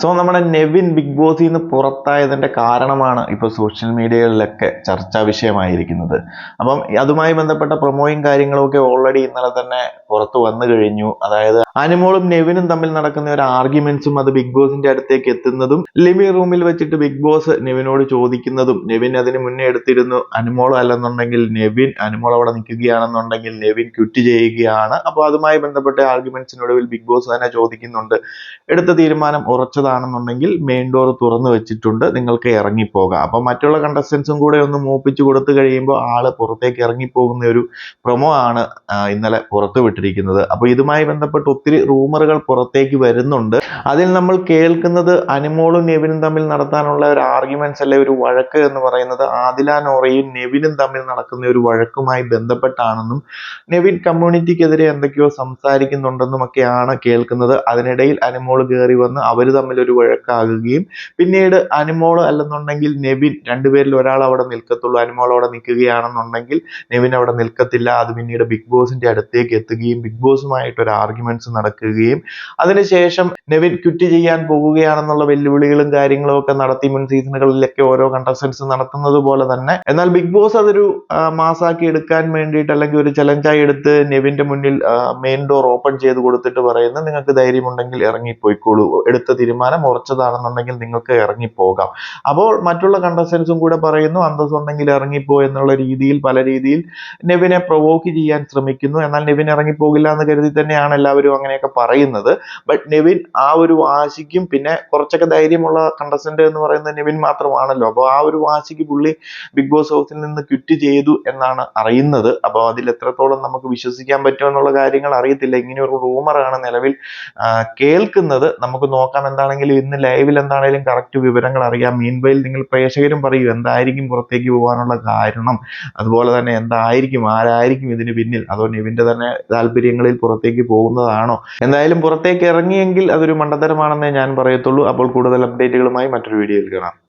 So നമ്മുടെ Nevin big ബോസിൽ നിന്ന് പുറത്തായതിന്റെ കാരണമാണ് ഇപ്പോൾ സോഷ്യൽ മീഡിയകളിലൊക്കെ ചർച്ചാ വിഷയമായിരിക്കുന്നത്. അപ്പം അതുമായി ബന്ധപ്പെട്ട പ്രൊമോയും കാര്യങ്ങളും ഒക്കെ ഓൾറെഡി ഇന്നലെ തന്നെ പുറത്തു വന്നു കഴിഞ്ഞു. അതായത് അനുമോളും നെവിനും തമ്മിൽ നടക്കുന്ന ഒരു ആർഗ്യുമെന്റ്സും അത് ബിഗ് ബോസിന്റെ അടുത്തേക്ക് എത്തുന്നതും ലിവിംഗ് റൂമിൽ വെച്ചിട്ട് ബിഗ് ബോസ് നെവിനോട് ചോദിക്കുന്നതും നെവിൻ അതിന് മുന്നേ എടുത്തിരുന്നു അനുമോൾ അല്ലെന്നുണ്ടെങ്കിൽ നെവിൻ, അനുമോൾ അവിടെ നിൽക്കുകയാണെന്നുണ്ടെങ്കിൽ നെവിൻ ക്വിറ്റ് ചെയ്യുകയാണ്. അപ്പോൾ അതുമായി ബന്ധപ്പെട്ട ആർഗ്യുമെന്റ്സിനൊടുവിൽ ബിഗ് ബോസ് തന്നെ ചോദിക്കുന്നുണ്ട്, എടുത്ത തീരുമാനം ഉറച്ചതാണെന്നുണ്ടെങ്കിൽ മെയിൻ ഡോർ തുറന്നു വെച്ചിട്ടുണ്ട്, നിങ്ങൾക്ക് ഇറങ്ങിപ്പോകാം. അപ്പൊ മറ്റുള്ള കണ്ടസ്റ്റൻസും കൂടെ ഒന്ന് മൂപ്പിച്ചു കൊടുത്തു കഴിയുമ്പോൾ ആള് പുറത്തേക്ക് ഇറങ്ങിപ്പോകുന്ന ഒരു പ്രൊമോ ആണ് ഇന്നലെ പുറത്തു വിട്ടിരിക്കുന്നത്. അപ്പൊ ഇതുമായി ബന്ധപ്പെട്ട് ഒത്തിരി റൂമറുകൾ പുറത്തേക്ക് വരുന്നുണ്ട്. അതിൽ നമ്മൾ കേൾക്കുന്നത് അനുമോളും നെവിനും തമ്മിൽ നടത്താനുള്ള ഒരു ആർഗ്യുമെന്റ്സ് അല്ലെ ഒരു വഴക്ക് എന്ന് പറയുന്നത് ആദില നോറയും നെവിനും തമ്മിൽ നടക്കുന്ന ഒരു വഴക്കുമായി ബന്ധപ്പെട്ടാണെന്നും നെവിൻ കമ്മ്യൂണിറ്റിക്കെതിരെ എന്തൊക്കെയോ സംസാരിക്കുന്നുണ്ടെന്നും ഒക്കെയാണ് കേൾക്കുന്നത്. അതിനിടയിൽ അനുമോൾ കയറി വന്ന് അവർ തമ്മിൽ ഒരു വഴക്കാകുകയും പിന്നീട് അനുമോൾ അല്ലെന്നുണ്ടെങ്കിൽ നെവിൻ, രണ്ടുപേരിൽ ഒരാൾ അവിടെ നിൽക്കത്തുള്ളൂ. അനുമോൾ അവിടെ നിൽക്കുകയാണെന്നുണ്ടെങ്കിൽ നെവിൻ അവിടെ നിൽക്കത്തില്ല. അത് പിന്നീട് ബിഗ് ബോസിന്റെ അടുത്തേക്ക് എത്തുകയും ബിഗ് ബോസുമായിട്ട് ഒരു ആർഗ്യുമെന്റ്സ് നടക്കുകയും അതിനുശേഷം നെവിൻ ക്വിറ്റ് ചെയ്യാൻ പോകുകയാണെന്നുള്ള വെല്ലുവിളികളും കാര്യങ്ങളും ഒക്കെ നടത്തി മുൻ സീസണുകളിലൊക്കെ ഓരോ കണ്ടസ്റ്റൻസ് നടത്തുന്നത് പോലെ തന്നെ. എന്നാൽ ബിഗ് ബോസ് അതൊരു മാസാക്കി എടുക്കാൻ വേണ്ടിയിട്ട് അല്ലെങ്കിൽ ഒരു ചലഞ്ചായി എടുത്ത് നെവിന്റെ മുന്നിൽ മെയിൻ ഡോർ ഓപ്പൺ ചെയ്ത് കൊടുത്തിട്ട് പറയുന്നു, നിങ്ങൾക്ക് ധൈര്യമുണ്ടെങ്കിൽ ഇറങ്ങിപ്പോയിക്കോളൂ, എടുത്ത തീരുമാനം ഉറച്ചതാണെന്നുണ്ടെങ്കിൽ നിങ്ങൾക്ക് ഇറങ്ങിപ്പോകാം. അപ്പോൾ മറ്റുള്ള കണ്ടസ്റ്റൻസും കൂടെ പറയുന്നു അന്തസ്സുണ്ടെങ്കിൽ ഇറങ്ങിപ്പോ എന്നുള്ള രീതിയിൽ പല രീതിയിൽ നെവിനെ പ്രൊവോക്ക് ചെയ്യാൻ ശ്രമിക്കുന്നു. എന്നാൽ നെവിൻ ഇറങ്ങിപ്പോകില്ല എന്ന് കരുതി തന്നെയാണ് എല്ലാവരും അങ്ങനെയൊക്കെ പറയുന്നത്. ബട്ട് നെവിൻ ആ ഒരു വാശിക്കും, പിന്നെ കുറച്ചൊക്കെ ധൈര്യമുള്ള കണ്ടസ്റ്റന്റ് എന്ന് പറയുന്നത് നെവിൻ മാത്രമാണല്ലോ, അപ്പോൾ ആ ഒരു വാശിക്ക് പുള്ളി ബിഗ് ബോസ് ഹൗസിൽ നിന്ന് ക്വിറ്റ് ചെയ്തു എന്നാണ് അറിയുന്നത്. അപ്പോൾ അതിൽ എത്രത്തോളം നമുക്ക് വിശ്വസിക്കാൻ പറ്റും എന്നുള്ള കാര്യങ്ങൾ അറിയത്തില്ല. ഇങ്ങനെ ഒരു റൂമറാണ് നിലവിൽ കേൾക്കുന്നത്. നമുക്ക് നോക്കാം എന്താണെങ്കിലും ഇന്ന് ലൈവിൽ എന്താണെങ്കിലും കറക്റ്റ് വിവരങ്ങൾ അറിയാം. മീൻവൈൽ നിങ്ങൾ പ്രേക്ഷകരും പറയൂ എന്തായിരിക്കും പുറത്തേക്ക് പോകാനുള്ള കാരണം, അതുപോലെ തന്നെ എന്തായിരിക്കും, ആരായിരിക്കും ഇതിന് പിന്നിൽ, അതോ നെവിന്റെ തന്നെ താല്പര്യങ്ങളിൽ പുറത്തേക്ക് പോകുന്നതാണോ? എന്തായാലും പുറത്തേക്ക് ഇറങ്ങിയെങ്കിൽ അതൊരു മണ്ടത്തരമാണെന്നേ ഞാൻ പറയത്തുള്ളൂ. അപ്പോൾ കൂടുതൽ അപ്ഡേറ്റുകളുമായി മറ്റൊരു വീഡിയോയിൽ കാണാം.